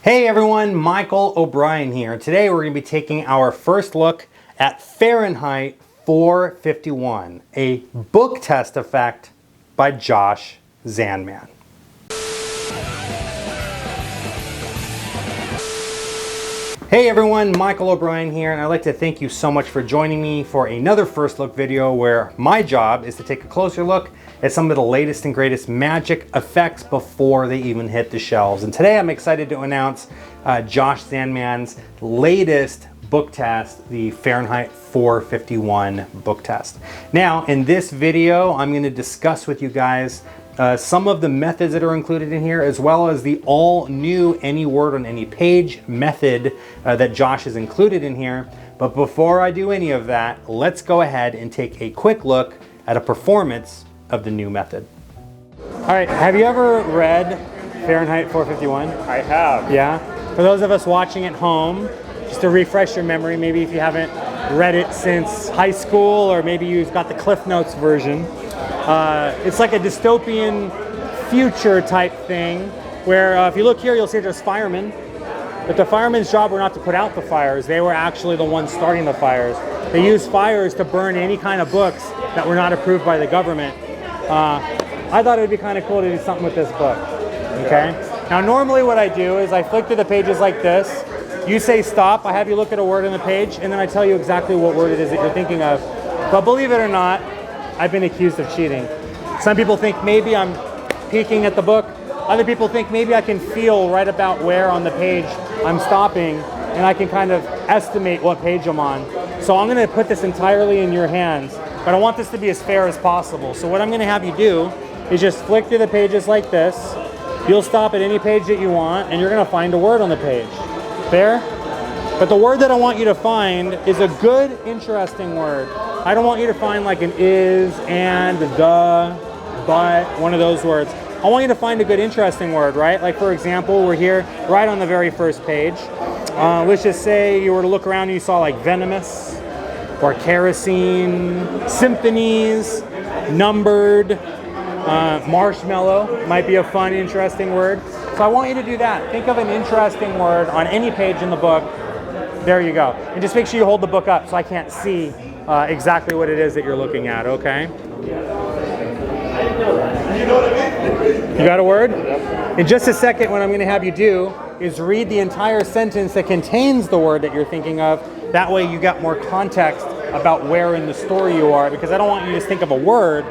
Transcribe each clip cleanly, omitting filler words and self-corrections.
Hey everyone, Michael O'Brien here. Today we're going to be taking our first look at Fahrenheit 451, a book test effect by Josh Zandman. Hey everyone, Michael O'Brien here, and I'd like to thank you so much for joining me for another first look video where my job is to take a closer look at some of the latest and greatest magic effects before they even hit the shelves. And today I'm excited to announce Josh Zandman's latest book test, the Fahrenheit 451 book test. Now, in this video, I'm going to discuss with you guys some of the methods that are included in here, as well as the all new any word on any page method that Josh has included in here. But before I do any of that, let's go ahead and take a quick look at a performance of the new method. All right, have you ever read Fahrenheit 451? I have. Yeah? For those of us watching at home, just to refresh your memory, maybe if you haven't read it since high school, or maybe you've got the Cliff Notes version, it's like a dystopian future type thing where if you look here, you'll see there's firemen. But the firemen's job were not to put out the fires. They were actually the ones starting the fires. They used fires to burn any kind of books that were not approved by the government. I thought it would be kind of cool to do something with this book. Okay? Now normally what I do is I flick through the pages like this. You say stop, I have you look at a word on the page, and then I tell you exactly what word it is that you're thinking of. But believe it or not, I've been accused of cheating. Some people think maybe I'm peeking at the book. Other people think maybe I can feel right about where on the page I'm stopping, and I can kind of estimate what page I'm on. So I'm going to put this entirely in your hands, but I want this to be as fair as possible. So what I'm going to have you do is just flick through the pages like this. You'll stop at any page that you want, and you're going to find a word on the page. Fair? But the word that I want you to find is a good, interesting word. I don't want you to find like an is, and, the, but, one of those words. I want you to find a good, interesting word, right? Like for example, we're here right on the very first page. Let's just say you were to look around and you saw like venomous, or kerosene, symphonies, numbered, marshmallow might be a fun, interesting word. So I want you to do that. Think of an interesting word on any page in the book. There you go. And just make sure you hold the book up so I can't see exactly what it is that you're looking at, okay? You got a word? In just a second, what I'm going to have you do is read the entire sentence that contains the word that you're thinking of. That way you got more context about where in the story you are, because I don't want you to just think of a word.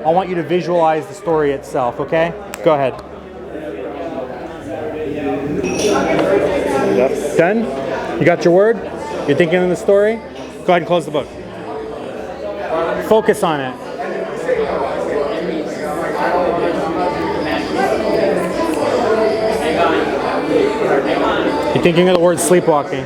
I want you to visualize the story itself, okay? Go ahead. Yes. Done? You got your word? You're thinking of the story? Go ahead and close the book. Focus on it. You're thinking of the word sleepwalking.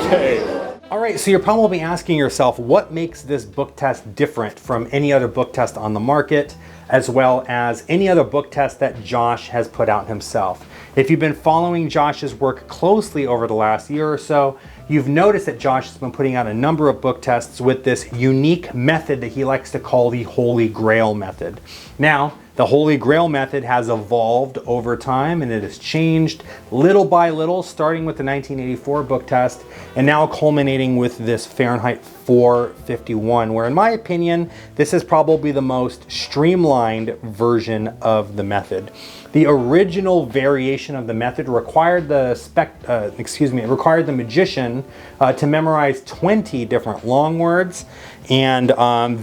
Okay. All right, so you're probably asking yourself, what makes this book test different from any other book test on the market, as well as any other book test that Josh has put out himself? If you've been following Josh's work closely over the last year or so, you've noticed that Josh has been putting out a number of book tests with this unique method that he likes to call the Holy Grail method. Now, the Holy Grail method has evolved over time, and it has changed little by little, starting with the 1984 book test and now culminating with this Fahrenheit 451, where in my opinion, this is probably the most streamlined version of the method. The original variation of the method required the magician to memorize 20 different long words, and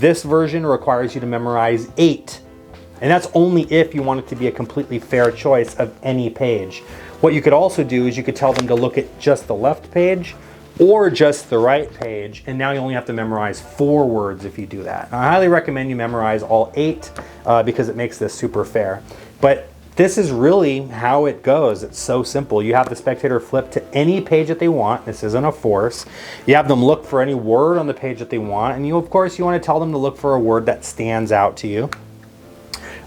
this version requires you to memorize 8. And that's only if you want it to be a completely fair choice of any page. What you could also do is you could tell them to look at just the left page or just the right page, and now you only have to memorize 4 words if you do that. And I highly recommend you memorize all 8 because it makes this super fair. But this is really how it goes. It's so simple. You have the spectator flip to any page that they want. This isn't a force. You have them look for any word on the page that they want, and of course you want to tell them to look for a word that stands out to you.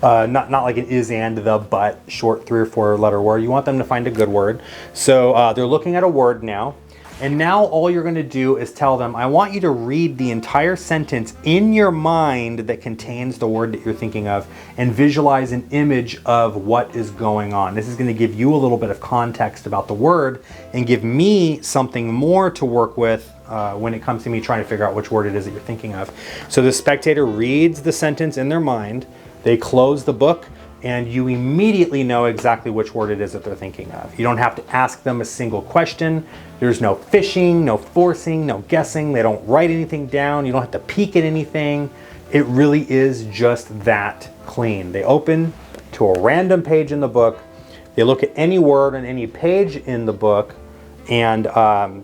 Not like an is, and, the, but, short 3 or 4 letter word. You want them to find a good word. So they're looking at a word now, And now all you're going to do is tell them, I want you to read the entire sentence in your mind that contains the word that you're thinking of and visualize an image of what is going on. This is going to give you a little bit of context about the word and give me something more to work with when it comes to me trying to figure out which word it is that you're thinking of. So the spectator reads the sentence in their mind, they close the book, and you immediately know exactly which word it is that they're thinking of. You don't have to ask them a single question. There's no fishing, no forcing, no guessing. They don't write anything down. You don't have to peek at anything. It really is just that clean. They open to a random page in the book. They look at any word on any page in the book, and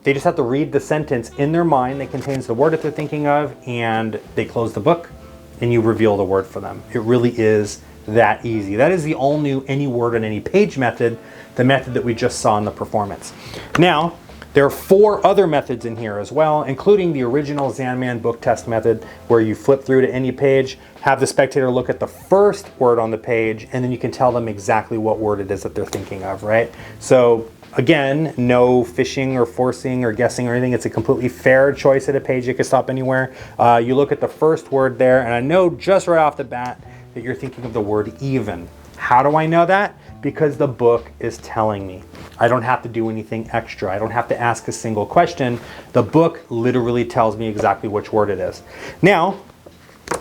they just have to read the sentence in their mind that contains the word that they're thinking of, and they close the book, and you reveal the word for them. It really is that easy. That is the all new any word on any page method, the method that we just saw in the performance. Now, there are 4 other methods in here as well, including the original Zandman Book Test method, where you flip through to any page, have the spectator look at the first word on the page, and then you can tell them exactly what word it is that they're thinking of, right? So again, no fishing or forcing or guessing or anything. It's a completely fair choice at a page. You can stop anywhere. You look at the first word there, and I know just right off the bat that you're thinking of the word even. How do I know that? Because the book is telling me. I don't have to do anything extra. I don't have to ask a single question. The book literally tells me exactly which word it is. Now,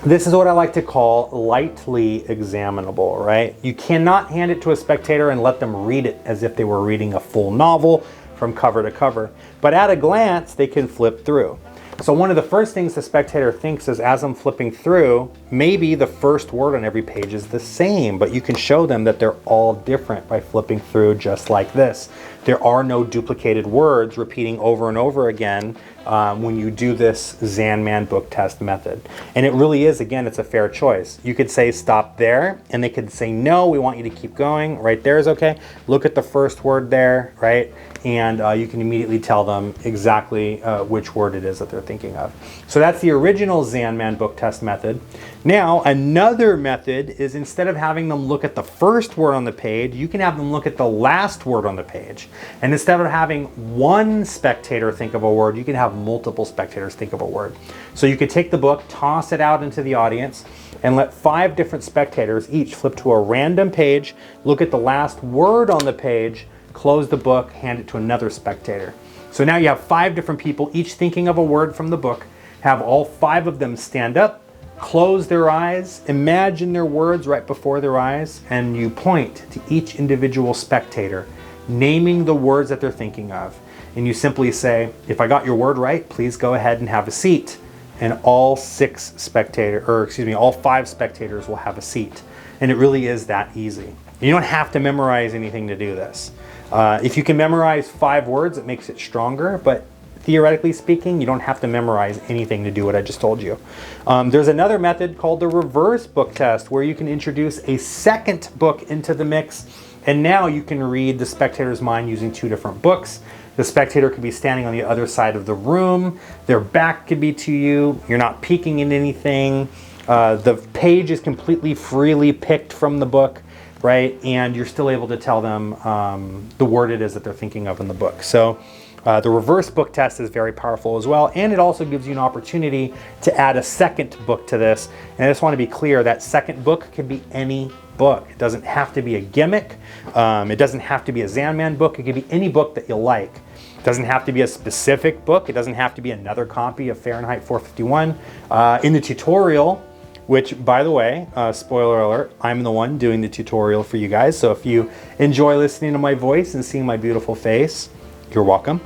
this is what I like to call lightly examinable, right? You cannot hand it to a spectator and let them read it as if they were reading a full novel from cover to cover. But at a glance, they can flip through. So one of the first things the spectator thinks is, as I'm flipping through, maybe the first word on every page is the same, but you can show them that they're all different by flipping through just like this. There are no duplicated words repeating over and over again when you do this Zandman Book Test method. And it really is, again, it's a fair choice. You could say stop there, and they could say, no, we want you to keep going. Right there is okay. Look at the first word there, right? And you can immediately tell them exactly which word it is that they're thinking of. So that's the original Zandman Book Test method. Now, another method is, instead of having them look at the first word on the page, you can have them look at the last word on the page. And instead of having one spectator think of a word, you can have multiple spectators think of a word. So you could take the book, toss it out into the audience, and let 5 different spectators each flip to a random page, look at the last word on the page, close the book, hand it to another spectator. So now you have 5 different people, each thinking of a word from the book. Have all 5 of them stand up, close their eyes, imagine their words right before their eyes, and you point to each individual spectator, naming the words that they're thinking of. And you simply say, if I got your word right, please go ahead and have a seat. And all 5 spectators will have a seat. And it really is that easy. You don't have to memorize anything to do this. If you can memorize 5 words, it makes it stronger, but theoretically speaking, you don't have to memorize anything to do what I just told you. There's another method called the reverse book test, where you can introduce a second book into the mix, and now you can read the spectator's mind using 2 different books. The spectator could be standing on the other side of the room, their back could be to you, you're not peeking in anything, the page is completely freely picked from the book, right? And you're still able to tell them the word it is that they're thinking of in the book. So the reverse book test is very powerful as well, and it also gives you an opportunity to add a second book to this. And I just want to be clear, that second book can be any book. It doesn't have to be a gimmick. It doesn't have to be a Zandman book. It could be any book that you like. It doesn't have to be a specific book. It doesn't have to be another copy of Fahrenheit 451. In the tutorial, which, by the way, spoiler alert, I'm the one doing the tutorial for you guys. So if you enjoy listening to my voice and seeing my beautiful face, you're welcome.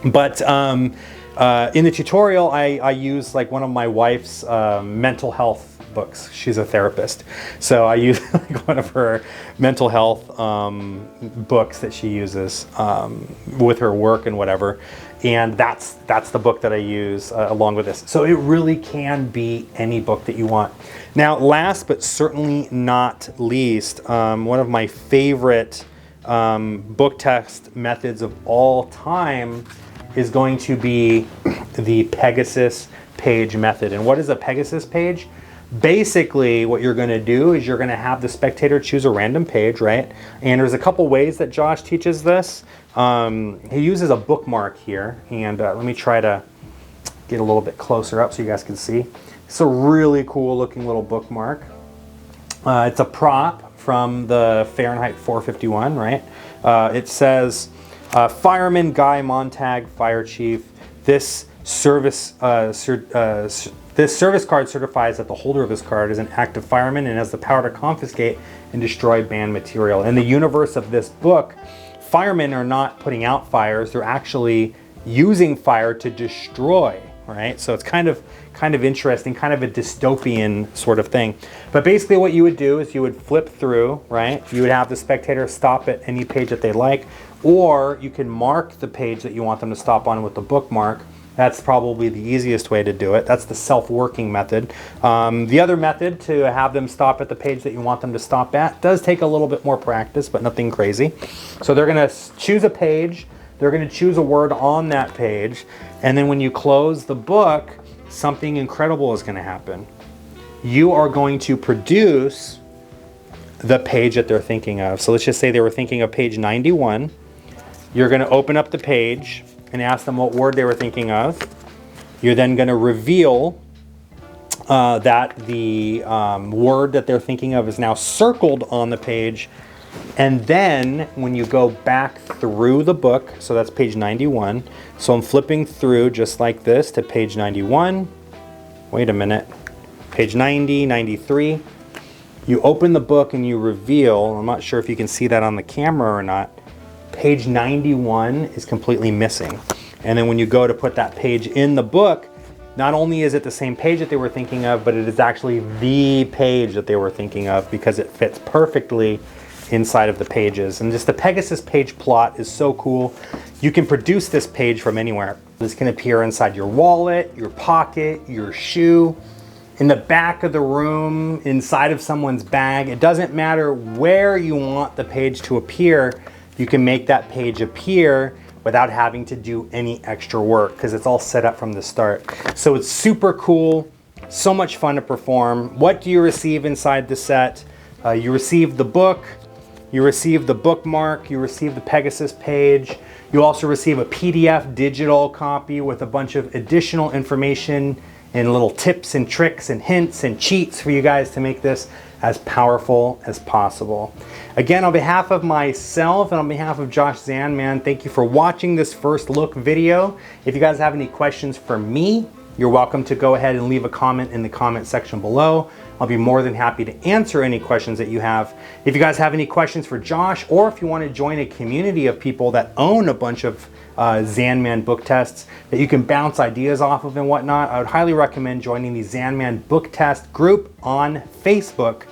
But in the tutorial, I use like one of my wife's mental health books. She's a therapist. So I use like one of her mental health books that she uses with her work and whatever. And that's the book that I use along with this. So it really can be any book that you want. Now, last but certainly not least, one of my favorite book test methods of all time is going to be the Pegasus page method. And what is a Pegasus page? Basically, what you're going to do is you're going to have the spectator choose a random page, right? And there's a couple ways that Josh teaches this. He uses a bookmark here, and let me try to get a little bit closer up so you guys can see. It's a really cool looking little bookmark. It's a prop from the Fahrenheit 451, right? It says, Fireman Guy Montag, Fire Chief. This service card certifies that the holder of this card is an active fireman and has the power to confiscate and destroy banned material. In the universe of this book, firemen are not putting out fires, they're actually using fire to destroy, right? So it's kind of interesting, kind of a dystopian sort of thing. But basically what you would do is you would flip through, right? You would have the spectator stop at any page that they like, or you can mark the page that you want them to stop on with the bookmark. That's probably the easiest way to do it. That's the self-working method. The other method, to have them stop at the page that you want them to stop at, does take a little bit more practice, but nothing crazy. So they're going to choose a page, they're going to choose a word on that page, and then when you close the book, something incredible is going to happen. You are going to produce the page that they're thinking of. So let's just say they were thinking of page 91. You're going to open up the page and ask them what word they were thinking of. You're then going to reveal that the word that they're thinking of is now circled on the page. And then when you go back through the book, so that's page 91. So I'm flipping through just like this to page 91. Wait a minute. Page 90, 93. You open the book and you reveal, I'm not sure if you can see that on the camera or not, page 91 is completely missing. And then when you go to put that page in the book, not only is it the same page that they were thinking of, but it is actually the page that they were thinking of because it fits perfectly inside of the pages. And just the Pegasus page plot is so cool. You can produce this page from anywhere. This can appear inside your wallet, your pocket, your shoe, in the back of the room, inside of someone's bag. It doesn't matter where you want the page to appear. You can make that page appear without having to do any extra work because it's all set up from the start. So it's super cool, so much fun to perform. What do you receive inside the set? You receive the book, you receive the bookmark, you receive the Pegasus page. You also receive a PDF digital copy with a bunch of additional information and little tips and tricks and hints and cheats for you guys to make this as powerful as possible. Again, on behalf of myself and on behalf of Josh Zandman, thank you for watching this first look video. If you guys have any questions for me, you're welcome to go ahead and leave a comment in the comment section below. I'll be more than happy to answer any questions that you have. If you guys have any questions for Josh, or if you want to join a community of people that own a bunch of Zandman book tests that you can bounce ideas off of and whatnot, I would highly recommend joining the Zandman Book Test group on Facebook.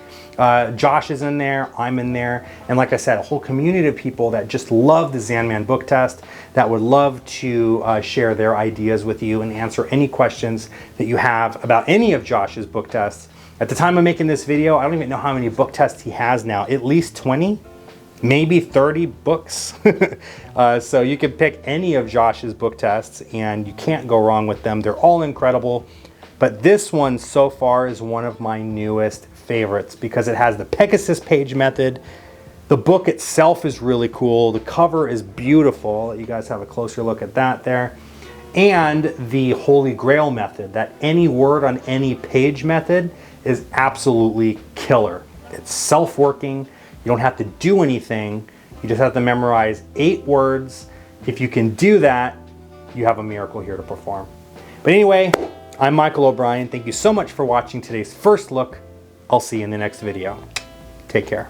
Josh is in there, I'm in there, and like I said, a whole community of people that just love the Zandman Book Test, that would love to share their ideas with you and answer any questions that you have about any of Josh's book tests. At the time of making this video, I don't even know how many book tests he has now, at least 20, maybe 30 books. So you can pick any of Josh's book tests and you can't go wrong with them. They're all incredible. But this one so far is one of my newest favorites because it has the Pegasus page method. The book itself is really cool. The cover is beautiful. I'll let you guys have a closer look at that there. And the Holy Grail method, that any word on any page method, is absolutely killer. It's self-working. You don't have to do anything. You just have to memorize 8 words. If you can do that, you have a miracle here to perform. But anyway, I'm Michael O'Brien. Thank you so much for watching today's first look. I'll see you in the next video. Take care.